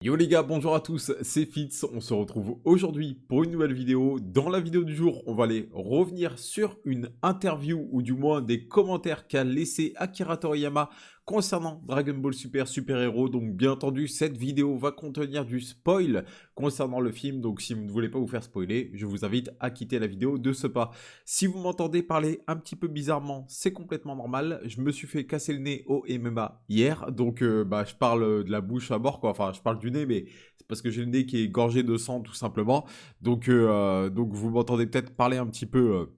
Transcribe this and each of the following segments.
Yo les gars, bonjour à tous, c'est Fitz, on se retrouve aujourd'hui pour une nouvelle vidéo. Dans la vidéo du jour, on va aller revenir sur une interview ou du moins des commentaires qu'a laissé Akira Toriyama concernant Dragon Ball Super Super Hero. Donc bien entendu, cette vidéo va contenir du spoil concernant le film, donc si vous ne voulez pas vous faire spoiler, je vous invite à quitter la vidéo de ce pas. Si vous m'entendez parler un petit peu bizarrement, c'est complètement normal. Je me suis fait casser le nez au MMA hier, donc je parle de la bouche à bord, quoi. Enfin, je parle du nez, mais c'est parce que j'ai le nez qui est gorgé de sang, tout simplement. Donc vous m'entendez peut-être parler un petit peu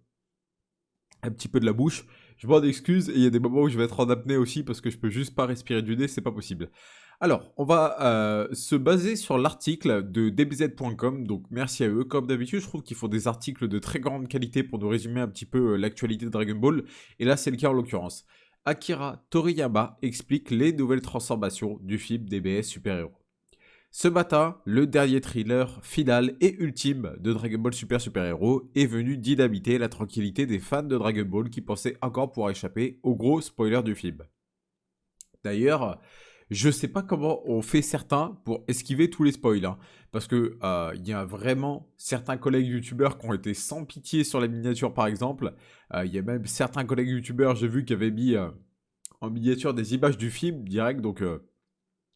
de la bouche. Je m'en excuse, et il y a des moments où je vais être en apnée aussi, parce que je peux juste pas respirer du nez, c'est pas possible. Alors, on va se baser sur l'article de dbz.com, donc merci à eux. Comme d'habitude, je trouve qu'ils font des articles de très grande qualité pour nous résumer un petit peu l'actualité de Dragon Ball, et là c'est le cas en l'occurrence. Akira Toriyama explique les nouvelles transformations du film DBS Super Hero. Ce matin, le dernier thriller final et ultime de Dragon Ball Super Super Hero est venu dynamiter la tranquillité des fans de Dragon Ball qui pensaient encore pouvoir échapper aux gros spoilers du film. D'ailleurs, je sais pas comment on fait certains pour esquiver tous les spoils, hein, parce que il y a vraiment certains collègues youtubeurs qui ont été sans pitié sur la miniature par exemple. Il y a même certains collègues youtubeurs, j'ai vu, qui avaient mis en miniature des images du film direct, donc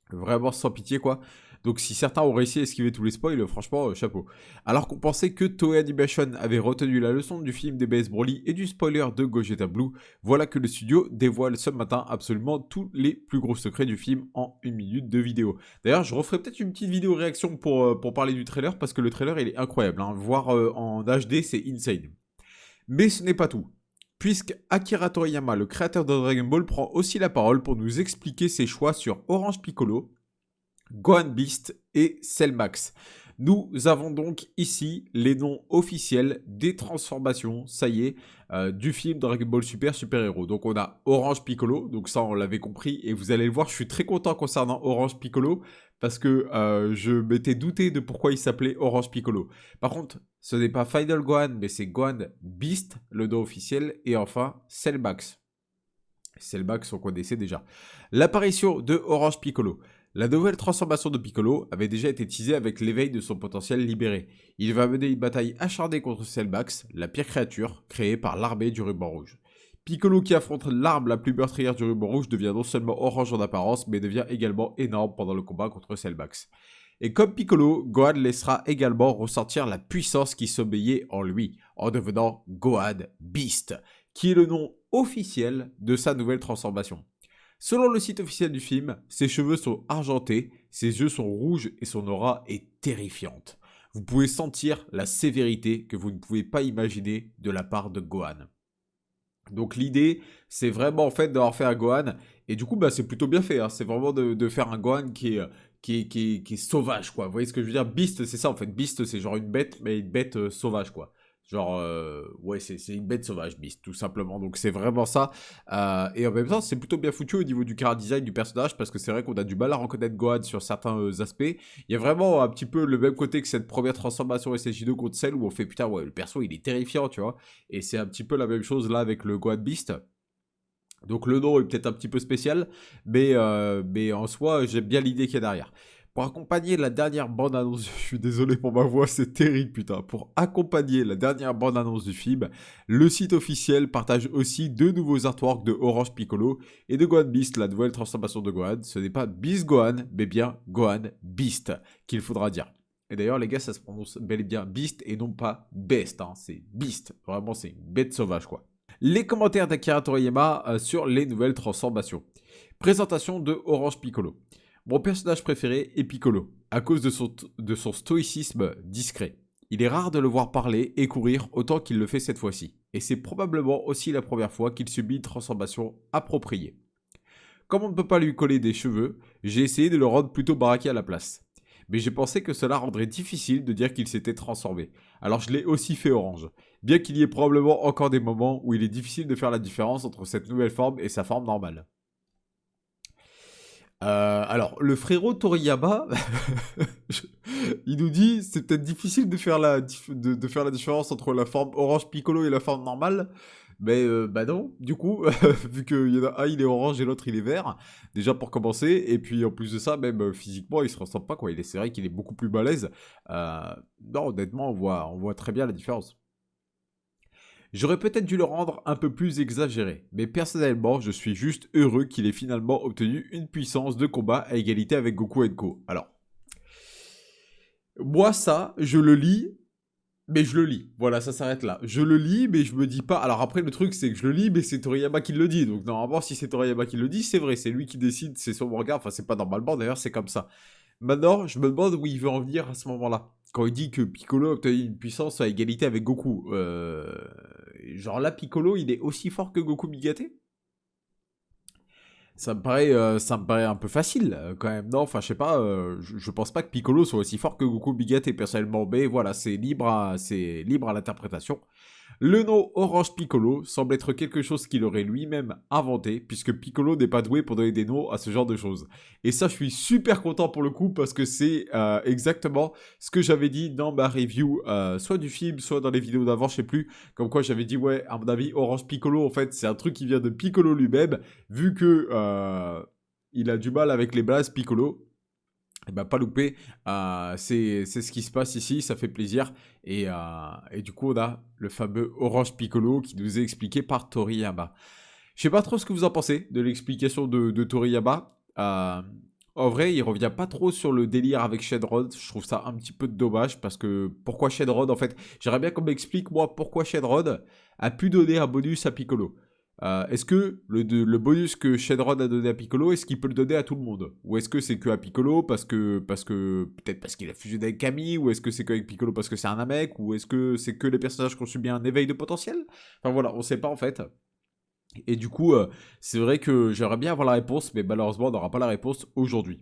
vraiment sans pitié quoi. Donc si certains ont réussi à esquiver tous les spoils, franchement, chapeau. Alors qu'on pensait que Toei Animation avait retenu la leçon du film DBS Broly et du spoiler de Gogeta Blue, voilà que le studio dévoile ce matin absolument tous les plus gros secrets du film en 1 minute de vidéo. D'ailleurs, je referai peut-être une petite vidéo réaction pour parler du trailer, parce que le trailer il est incroyable, hein. Voir en HD c'est insane. Mais ce n'est pas tout. Puisque Akira Toriyama, le créateur de Dragon Ball, prend aussi la parole pour nous expliquer ses choix sur Orange Piccolo, Gohan Beast et Cell Max. Nous avons donc ici les noms officiels des transformations, ça y est, du film Dragon Ball Super Super Hero. Donc on a Orange Piccolo, donc ça on l'avait compris, et vous allez le voir, je suis très content concernant Orange Piccolo, parce que je m'étais douté de pourquoi il s'appelait Orange Piccolo. Par contre, ce n'est pas Final Gohan, mais c'est Gohan Beast, le nom officiel, et enfin Cell Max. Cell Max on connaissait déjà. L'apparition de Orange Piccolo. La nouvelle transformation de Piccolo avait déjà été teasée avec l'éveil de son potentiel libéré. Il va mener une bataille acharnée contre Cellmax, la pire créature créée par l'armée du ruban rouge. Piccolo, qui affronte l'arme la plus meurtrière du ruban rouge, devient non seulement orange en apparence, mais devient également énorme pendant le combat contre Cellmax. Et comme Piccolo, Gohan laissera également ressentir la puissance qui sommeillait en lui, en devenant Gohan Beast, qui est le nom officiel de sa nouvelle transformation. Selon le site officiel du film, ses cheveux sont argentés, ses yeux sont rouges et son aura est terrifiante. Vous pouvez sentir la sévérité que vous ne pouvez pas imaginer de la part de Gohan. Donc l'idée, c'est vraiment en fait d'avoir fait un Gohan, et du coup c'est plutôt bien fait, hein. C'est vraiment de faire un Gohan qui est sauvage, quoi. Vous voyez ce que je veux dire? Beast, c'est ça en fait. Beast, c'est genre une bête, mais une bête sauvage, quoi. Genre, ouais, c'est une bête sauvage, Beast, tout simplement. Donc c'est vraiment ça. Et en même temps, c'est plutôt bien foutu au niveau du chara design du personnage, parce que c'est vrai qu'on a du mal à reconnaître Gohan sur certains aspects. Il y a vraiment un petit peu le même côté que cette première transformation SSJ2 contre celle où on fait putain, ouais, le perso il est terrifiant, tu vois. Et c'est un petit peu la même chose là avec le Gohan Beast. Donc le nom est peut-être un petit peu spécial, mais en soi, j'aime bien l'idée qu'il y a derrière. Pour accompagner la dernière bande-annonce, je suis désolé pour ma voix, c'est terrible, putain. Pour accompagner la dernière bande-annonce du film, le site officiel partage aussi 2 nouveaux artworks de Orange Piccolo et de Gohan Beast, la nouvelle transformation de Gohan. Ce n'est pas Beast Gohan, mais bien Gohan Beast, qu'il faudra dire. Et d'ailleurs, les gars, ça se prononce bel et bien Beast et non pas Best, hein. C'est Beast. Vraiment, c'est une bête sauvage, quoi. Les commentaires d'Akira Toriyama sur les nouvelles transformations. Présentation de Orange Piccolo. Mon personnage préféré est Piccolo, à cause de son stoïcisme discret. Il est rare de le voir parler et courir autant qu'il le fait cette fois-ci, et c'est probablement aussi la première fois qu'il subit une transformation appropriée. Comme on ne peut pas lui coller des cheveux, j'ai essayé de le rendre plutôt baraqué à la place. Mais j'ai pensé que cela rendrait difficile de dire qu'il s'était transformé. Alors je l'ai aussi fait orange. Bien qu'il y ait probablement encore des moments où il est difficile de faire la différence entre cette nouvelle forme et sa forme normale. Alors, le frérot Toriyama, il nous dit c'est peut-être difficile de faire de faire la différence entre la forme Orange Piccolo et la forme normale. Mais bah non, du coup, vu qu'il y en a un, il est orange et l'autre, il est vert, déjà pour commencer, et puis en plus de ça, même physiquement, il se ressemble pas, quoi. C'est vrai qu'il est beaucoup plus balèze. Non, honnêtement, on voit très bien la différence. J'aurais peut-être dû le rendre un peu plus exagéré, mais personnellement, je suis juste heureux qu'il ait finalement obtenu une puissance de combat à égalité avec Goku Enko. Alors, moi, ça, je le lis, mais je le lis. Voilà, ça s'arrête là. Je le lis, mais je me dis pas. Alors après, le truc, c'est que je le lis, mais c'est Toriyama qui le dit. Donc normalement, si c'est Toriyama qui le dit, c'est vrai, c'est lui qui décide, c'est son manga. Enfin, c'est pas normalement, d'ailleurs, c'est comme ça. Maintenant, je me demande où il veut en venir à ce moment-là. Quand il dit que Piccolo a obtenu une puissance à égalité avec Goku. Genre là, Piccolo, il est aussi fort que Goku Migate. Ça me paraît un peu facile quand même, non? Enfin, je sais pas, je pense pas que Piccolo soit aussi fort que Goku Bigate personnellement, mais voilà, c'est libre à l'interprétation. Le nom Orange Piccolo semble être quelque chose qu'il aurait lui-même inventé, puisque Piccolo n'est pas doué pour donner des noms à ce genre de choses. Et ça, je suis super content pour le coup, parce que c'est exactement ce que j'avais dit dans ma review, soit du film, soit dans les vidéos d'avant, je sais plus. Comme quoi, j'avais dit, ouais, à mon avis, Orange Piccolo, en fait, c'est un truc qui vient de Piccolo lui-même, vu que il a du mal avec les blases Piccolo. Et bah pas loupé, c'est ce qui se passe ici, ça fait plaisir. Et du coup, on a le fameux Orange Piccolo qui nous est expliqué par Toriyama. Je sais pas trop ce que vous en pensez de l'explication de Toriyama. En vrai, il revient pas trop sur le délire avec Shenron. Je trouve ça un petit peu dommage parce que pourquoi Shenron en fait, j'aimerais bien qu'on m'explique moi pourquoi Shenron a pu donner un bonus à Piccolo. Est-ce que le bonus que Shenron a donné à Piccolo, est-ce qu'il peut le donner à tout le monde? Ou est-ce que c'est que à Piccolo peut-être parce qu'il a fusionné avec Camille, ou est-ce que c'est qu'avec Piccolo parce que c'est un Namek, ou est-ce que c'est que les personnages qui ont subi un éveil de potentiel? Enfin voilà, on sait pas en fait. Et du coup, c'est vrai que j'aimerais bien avoir la réponse, mais malheureusement, on n'aura pas la réponse aujourd'hui.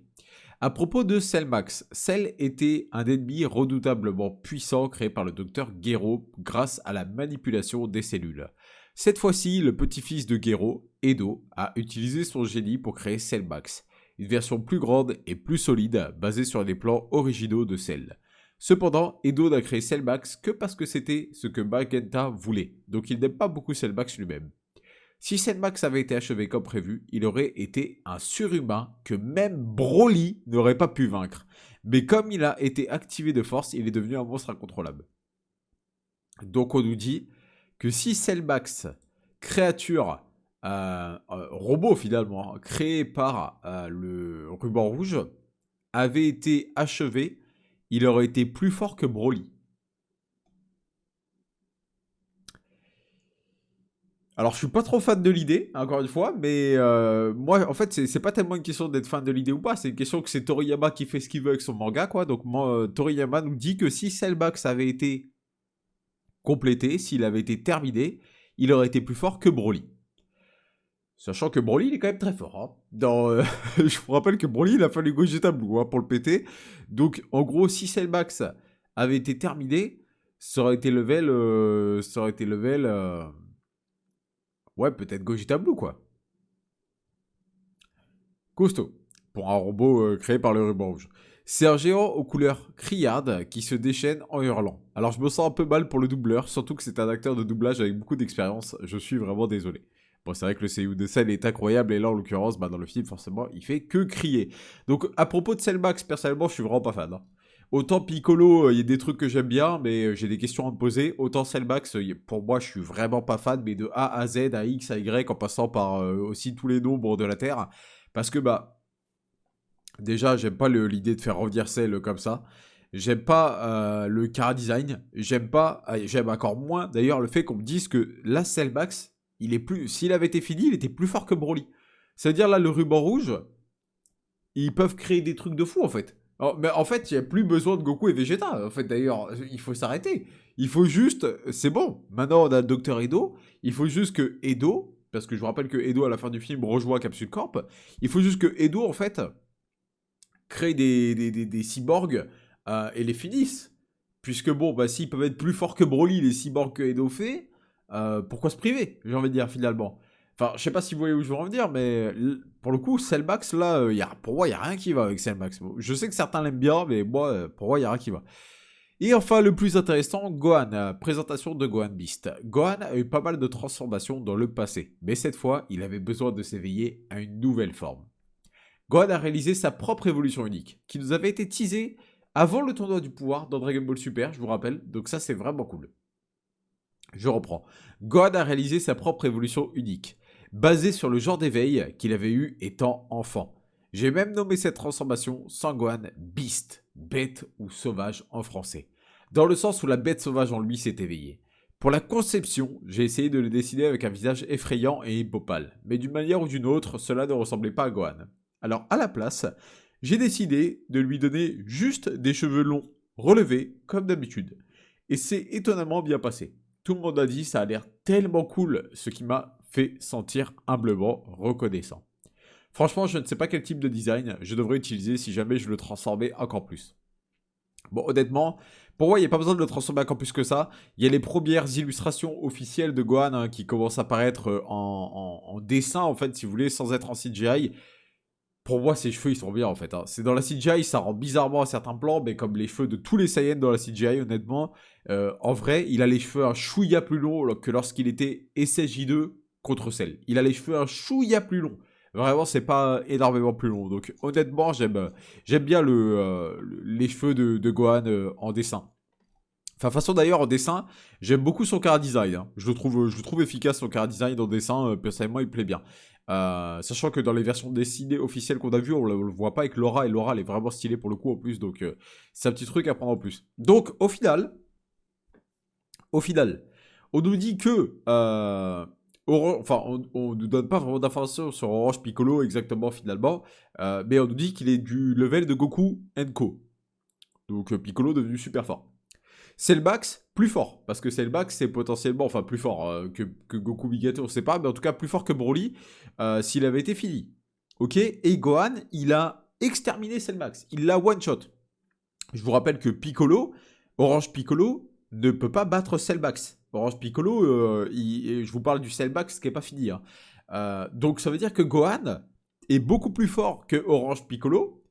À propos de Cellmax, Cell était un ennemi redoutablement puissant créé par le docteur Gero grâce à la manipulation des cellules. Cette fois-ci, le petit-fils de Gero, Edo, a utilisé son génie pour créer Cellmax, une version plus grande et plus solide basée sur les plans originaux de Cell. Cependant, Edo n'a créé Cellmax que parce que c'était ce que Magenta voulait, donc il n'aime pas beaucoup Cellmax lui-même. Si Cellmax avait été achevé comme prévu, il aurait été un surhumain que même Broly n'aurait pas pu vaincre. Mais comme il a été activé de force, il est devenu un monstre incontrôlable. Donc on nous dit que si Cellmax, créature robot finalement, créé par le ruban rouge, avait été achevé, il aurait été plus fort que Broly. Alors, je suis pas trop fan de l'idée, encore une fois, mais moi, en fait, c'est pas tellement une question d'être fan de l'idée ou pas, c'est une question que c'est Toriyama qui fait ce qu'il veut avec son manga, quoi. Donc, moi, Toriyama nous dit que si Cellmax avait été complété, s'il avait été terminé, il aurait été plus fort que Broly. Sachant que Broly, il est quand même très fort. Hein. Je vous rappelle que Broly, il a fallu Gogeta Blue pour le péter. Donc, en gros, si Cellmax avait été terminé, ça aurait été level. Ouais, peut-être Gogeta Blue, quoi. Costaud, pour un robot créé par le ruban rouge. C'est un géant aux couleurs criardes qui se déchaîne en hurlant. Alors je me sens un peu mal pour le doubleur, surtout que c'est un acteur de doublage avec beaucoup d'expérience, je suis vraiment désolé. Bon, c'est vrai que le seiyuu de Cell est incroyable, et là en l'occurrence, dans le film, forcément, il fait que crier. Donc à propos de Cellmax, personnellement, je suis vraiment pas fan. Hein. Autant Piccolo, il y a des trucs que j'aime bien, mais j'ai des questions à me poser. Autant Cellmax, pour moi, je suis vraiment pas fan, mais de A à Z, à X, à Y, en passant par aussi tous les nombres de la Terre. Parce que, déjà, j'aime pas l'idée de faire revenir Cell comme ça. J'aime pas le chara design. J'aime encore moins, d'ailleurs, le fait qu'on me dise que la Cellmax, s'il avait été fini, il était plus fort que Broly. C'est-à-dire, là, le ruban rouge, ils peuvent créer des trucs de fou, en fait. Mais en fait, il n'y a plus besoin de Goku et Vegeta. En fait, d'ailleurs, il faut s'arrêter. Il faut juste... C'est bon. Maintenant, on a le Docteur Edo. Il faut juste que Edo... Parce que je vous rappelle que Edo, à la fin du film, rejoint Capsule Corp. Il faut juste que Edo, en fait, crée des cyborgs et les finisse. Puisque, bon, s'ils peuvent être plus forts que Broly, les cyborgs que Edo fait, pourquoi se priver, j'ai envie de dire, finalement. Enfin, je sais pas si vous voyez où je veux en venir, mais pour le coup, Cellmax, là, pour moi, il n'y a rien qui va avec Cellmax. Je sais que certains l'aiment bien, mais moi, pour moi, il n'y a rien qui va. Et enfin, le plus intéressant, Gohan, présentation de Gohan Beast. Gohan a eu pas mal de transformations dans le passé, mais cette fois, il avait besoin de s'éveiller à une nouvelle forme. Gohan a réalisé sa propre évolution unique, qui nous avait été teasée avant le tournoi du pouvoir dans Dragon Ball Super, je vous rappelle, donc ça c'est vraiment cool. Je reprends. Gohan a réalisé sa propre évolution unique, basée sur le genre d'éveil qu'il avait eu étant enfant. J'ai même nommé cette transformation Sangohan Beast, bête ou sauvage en français, dans le sens où la bête sauvage en lui s'est éveillée. Pour la conception, j'ai essayé de le dessiner avec un visage effrayant et hippopale, mais d'une manière ou d'une autre, cela ne ressemblait pas à Gohan. Alors à la place, j'ai décidé de lui donner juste des cheveux longs, relevés, comme d'habitude. Et c'est étonnamment bien passé. Tout le monde a dit ça a l'air tellement cool, ce qui m'a fait sentir humblement reconnaissant. Franchement, je ne sais pas quel type de design je devrais utiliser si jamais je le transformais encore plus. Bon, honnêtement, pour moi, il n'y a pas besoin de le transformer encore plus que ça. Il y a les premières illustrations officielles de Gohan qui commencent à apparaître en dessin, en fait, si vous voulez, sans être en CGI. Pour moi, ses cheveux, ils sont bien, en fait. C'est dans la CGI, ça rend bizarrement à certains plans, mais comme les cheveux de tous les Saiyans dans la CGI, honnêtement, en vrai, il a les cheveux un chouïa plus longs que lorsqu'il était SSJ2 contre Cell. Il a les cheveux un chouïa plus longs. Vraiment, c'est pas énormément plus long. Donc, honnêtement, j'aime bien les cheveux de Gohan en dessin. Enfin, façon d'ailleurs, en dessin, j'aime beaucoup son chara design. Je le trouve efficace, son chara design en dessin. Personnellement, il me plaît bien. Sachant que dans les versions dessinées officielles qu'on a vues, on le voit pas avec Laura. Et Laura, elle est vraiment stylée pour le coup en plus. Donc, c'est un petit truc à prendre en plus. Donc, au final, on nous dit que... enfin, on nous donne pas vraiment d'informations sur Orange Piccolo exactement finalement. Mais on nous dit qu'il est du level de Goku Co. Donc, Piccolo devenu super fort. Cellmax, plus fort, parce que Cellmax c'est potentiellement, enfin plus fort que Goku Bigate, on sait pas, mais en tout cas plus fort que Broly s'il avait été fini. Ok. Et Gohan, il a exterminé Cellmax, il l'a one shot. Je vous rappelle que Piccolo, Orange Piccolo, ne peut pas battre Cellmax. Orange Piccolo, je vous parle du Cellmax qui est pas fini. Hein. Donc ça veut dire que Gohan est beaucoup plus fort que Orange Piccolo.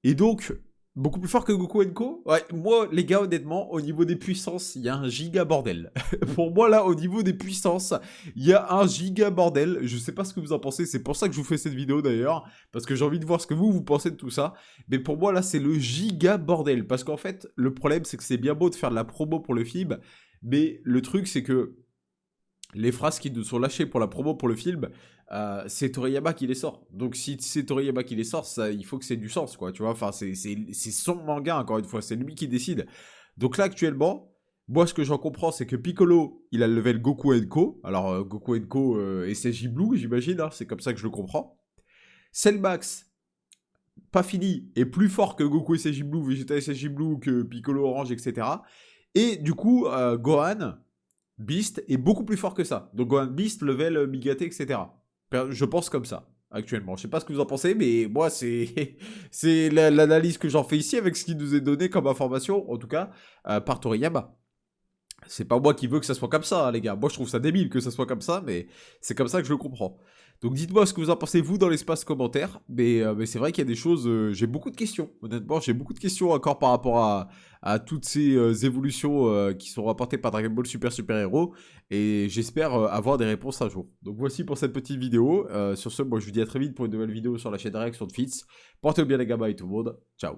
Et donc, beaucoup plus fort que Goku Co. Ouais, moi, les gars, honnêtement, au niveau des puissances, il y a un giga bordel. Pour moi, là, au niveau des puissances, il y a un giga bordel. Je sais pas ce que vous en pensez, c'est pour ça que je vous fais cette vidéo d'ailleurs, parce que j'ai envie de voir ce que vous pensez de tout ça. Mais pour moi, là, c'est le giga bordel. Parce qu'en fait, le problème, c'est que c'est bien beau de faire de la promo pour le film, mais le truc, c'est que les phrases qui nous sont lâchées pour la promo pour le film, c'est Toriyama qui les sort. Donc si c'est Toriyama qui les sort, ça, il faut que c'est du sens, quoi, tu vois. Enfin, c'est son manga, encore une fois, c'est lui qui décide. Donc là, actuellement, moi, ce que j'en comprends, c'est que Piccolo, il a le level Goku Co. Alors, Goku Co et SSJ Blue, j'imagine, hein, c'est comme ça que je le comprends. Cellmax, pas fini, est plus fort que Goku SSJ Blue, Vegeta SSJ Blue, que Piccolo Orange, etc. Et du coup, Gohan... Beast est beaucoup plus fort que ça. Donc Gohan Beast, level Migate, etc. Je pense comme ça, actuellement. Je sais pas ce que vous en pensez, mais moi, c'est c'est l'analyse que j'en fais ici avec ce qui nous est donné comme information, en tout cas, par Toriyama. C'est pas moi qui veux que ça soit comme ça, hein, les gars. Moi, je trouve ça débile que ça soit comme ça, mais c'est comme ça que je le comprends. Donc, dites-moi ce que vous en pensez, vous, dans l'espace commentaire. Mais c'est vrai qu'il y a des choses... j'ai beaucoup de questions, honnêtement. J'ai beaucoup de questions encore par rapport à toutes ces évolutions qui sont rapportées par Dragon Ball Super Hero. Et j'espère avoir des réponses un jour. Donc, voici pour cette petite vidéo. Sur ce, moi, je vous dis à très vite pour une nouvelle vidéo sur la chaîne de réaction de Fitz. Portez-vous bien, les gars, et tout le monde. Ciao.